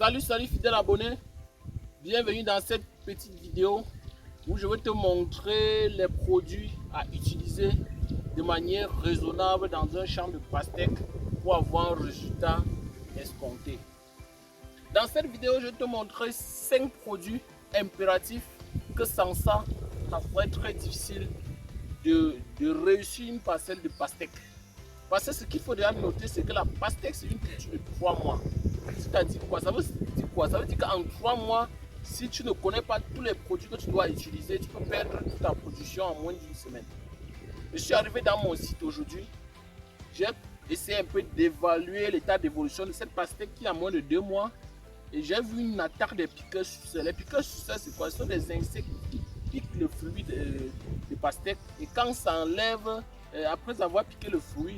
Salut fidèle abonné, bienvenue dans cette petite vidéo où je vais te montrer les produits à utiliser de manière raisonnable dans un champ de pastèque pour avoir un résultat escompté. Dans cette vidéo, je vais te montrer 5 produits impératifs que sans ça serait très difficile de réussir une parcelle de pastèque. Parce que ce qu'il faut déjà noter, c'est que la pastèque, c'est une culture de 3 mois. C'est-à-dire quoi? Ça veut dire quoi? Ça veut dire qu'en 3 mois, si tu ne connais pas tous les produits que tu dois utiliser, tu peux perdre toute ta production en moins d'une semaine. Je suis arrivé dans mon site aujourd'hui. J'ai essayé un peu d'évaluer l'état d'évolution de cette pastèque qui a moins de 2 mois. Et j'ai vu une attaque des piqueurs suceurs. Les piqueurs suceurs, c'est quoi? Ce sont des insectes qui piquent le fruit de pastèque. Et quand ça enlève, après avoir piqué le fruit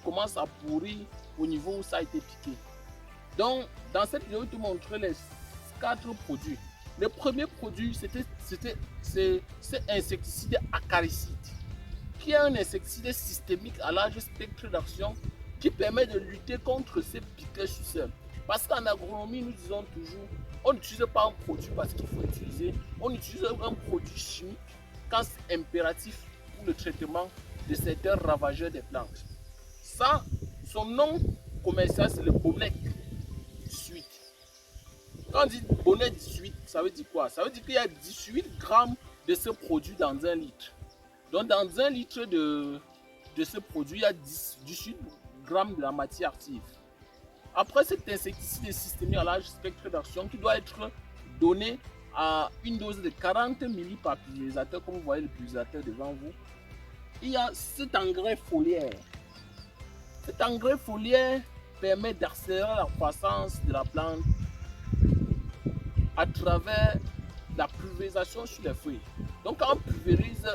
commence à pourrir au niveau où ça a été piqué. Donc, dans cette vidéo, je vais te montrer les 4 produits. Le premier produit, c'est insecticide acaricide, qui est un insecticide systémique à large spectre d'action qui permet de lutter contre ces piqueurs suceurs. Parce qu'en agronomie, nous disons toujours, on n'utilise pas un produit parce qu'il faut utiliser, on utilise un produit chimique quand c'est impératif pour le traitement de certains ravageurs des plantes. Ça, son nom commercial, c'est le bonnet 18. Quand on dit bonnet 18, ça veut dire quoi? Ça veut dire qu'il y a 18 grammes de ce produit dans un litre. Donc dans un litre de ce produit, il y a 18 grammes de la matière active. Après, cet insecticide systémique à large spectre d'action qui doit être donné à une dose de 40 ml par pulvérisateur, comme vous voyez le pulvérisateur devant vous, il y a cet engrais foliaire. Cet engrais foliaire permet d'accélérer la croissance de la plante à travers la pulvérisation sur les feuilles. Donc quand on pulvérise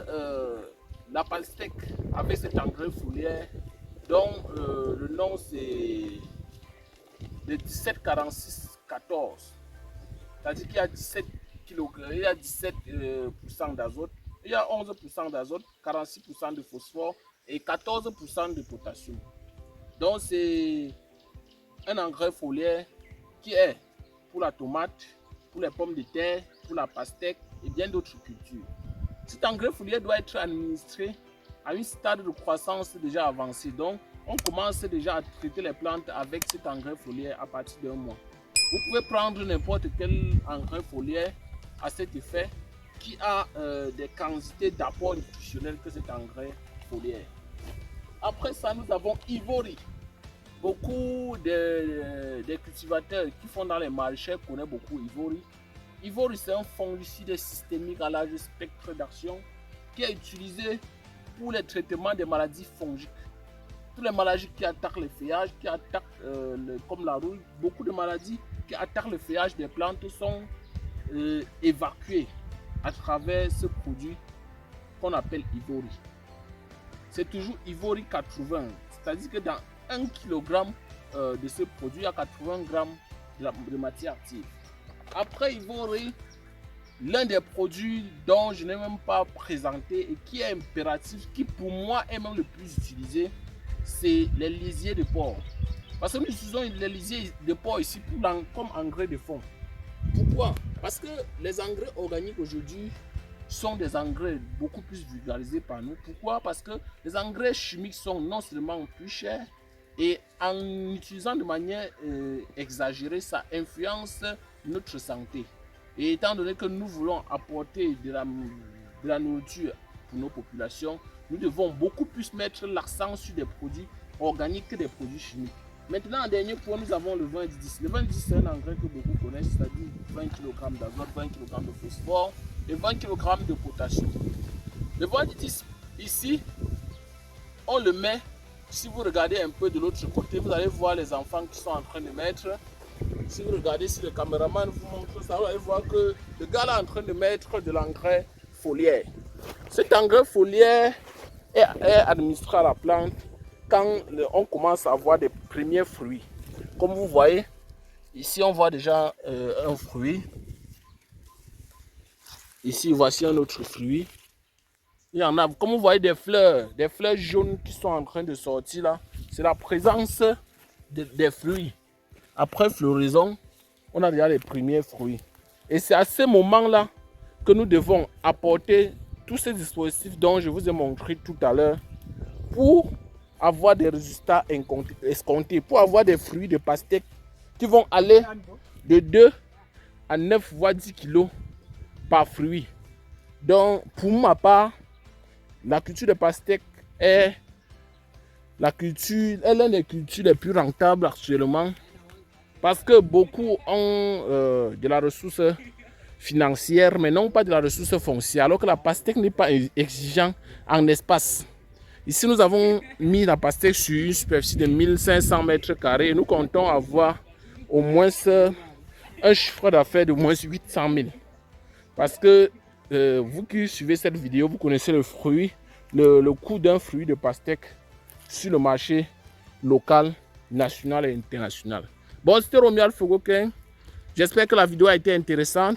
la pastèque avec cet engrais foliaire, donc le nom c'est le 1746-14. C'est-à-dire qu'il y a 17 kg, il y a 17% d'azote, il y a 11% d'azote, 46% de phosphore et 14% de potassium. Donc c'est un engrais foliaire qui est pour la tomate, pour les pommes de terre, pour la pastèque et bien d'autres cultures. Cet engrais foliaire doit être administré à un stade de croissance déjà avancé. Donc on commence déjà à traiter les plantes avec cet engrais foliaire à partir d'un mois. Vous pouvez prendre n'importe quel engrais foliaire à cet effet qui a des quantités d'apport nutritionnel que cet engrais foliaire. Après ça, nous avons Ivory. Beaucoup des cultivateurs qui font dans les marchés connaissent beaucoup Ivory. Ivory, c'est un fongicide systémique à large spectre d'action qui est utilisé pour le traitement des maladies fongiques. Toutes les maladies qui attaquent le feuillage, qui attaquent comme la rouille, beaucoup de maladies qui attaquent le feuillage des plantes sont évacuées à travers ce produit qu'on appelle Ivory. C'est toujours Ivory 80, c'est-à-dire que dans 1 kg de ce produit, il y a 80 g de matière active. Après Ivory, l'un des produits dont je n'ai même pas présenté et qui est impératif, qui pour moi est même le plus utilisé, c'est les lisiers de porc. Parce que nous utilisons les lisiers de porc ici comme engrais de fond. Pourquoi? Parce que les engrais organiques aujourd'hui sont des engrais beaucoup plus vulgarisés par nous. Pourquoi? Parce que les engrais chimiques sont non seulement plus chers, et en utilisant de manière exagérée, ça influence notre santé. Et étant donné que nous voulons apporter de la nourriture pour nos populations, nous devons beaucoup plus mettre l'accent sur des produits organiques que des produits chimiques. Maintenant, en dernier point, nous avons le 20-10. Le 20-10, c'est un engrais que beaucoup connaissent, c'est-à-dire 20 kg d'azote, 20 kg de phosphore et 20 kg de potassium. Le 20-10, ici, on le met. Si vous regardez un peu de l'autre côté, vous allez voir les enfants qui sont en train de mettre. Si vous regardez, si le caméraman vous montre ça, vous allez voir que le gars là est en train de mettre de l'engrais foliaire. Cet engrais foliaire est administré à la plante quand on commence à avoir des premiers fruits. Comme vous voyez, ici on voit déjà un fruit. Ici, voici un autre fruit. Il y en a, comme vous voyez, des fleurs jaunes qui sont en train de sortir là. C'est la présence des fruits. Après floraison, on a déjà les premiers fruits. Et c'est à ce moment-là que nous devons apporter tous ces dispositifs dont je vous ai montré tout à l'heure pour avoir des résultats escomptés, pour avoir des fruits de pastèque qui vont aller de 2 à 9 voire 10 kilos par fruit. Donc pour ma part, la culture de pastèque est l'une des cultures les plus rentables actuellement parce que beaucoup ont de la ressource financière mais non pas de la ressource foncière, alors que la pastèque n'est pas exigeante en espace. Ici, nous avons mis la pastèque sur une superficie de 1500 mètres carrés et nous comptons avoir au moins un chiffre d'affaires de moins 800 000. Parce que vous qui suivez cette vidéo, vous connaissez le fruit, le coût d'un fruit de pastèque sur le marché local, national et international. Bon, c'était Romuald Fogokin. J'espère que la vidéo a été intéressante.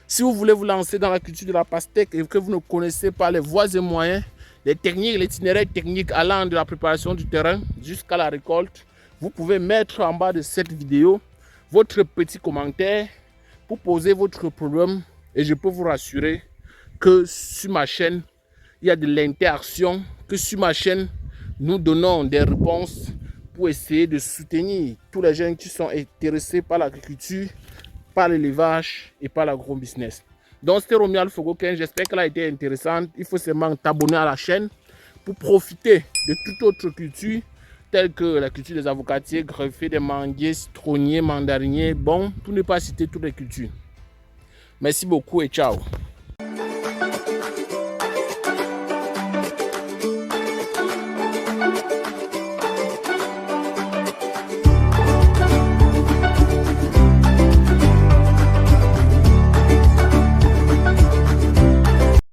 Si vous voulez vous lancer dans la culture de la pastèque et que vous ne connaissez pas les voies et moyens, les techniques, l'itinéraire technique allant de la préparation du terrain jusqu'à la récolte, vous pouvez mettre en bas de cette vidéo votre petit commentaire pour poser votre problème et je peux vous rassurer que sur ma chaîne, il y a de l'interaction, que sur ma chaîne, nous donnons des réponses pour essayer de soutenir tous les jeunes qui sont intéressés par l'agriculture, par l'élevage et par l'agro-business. Donc c'était Romuald Fogokin, j'espère qu'elle a été intéressante. Il faut seulement t'abonner à la chaîne pour profiter de toute autre culture, telle que la culture des avocatiers, greffés, des manguiers, citronniers, mandariniers, bon, pour ne pas citer toutes les cultures. Merci beaucoup et ciao.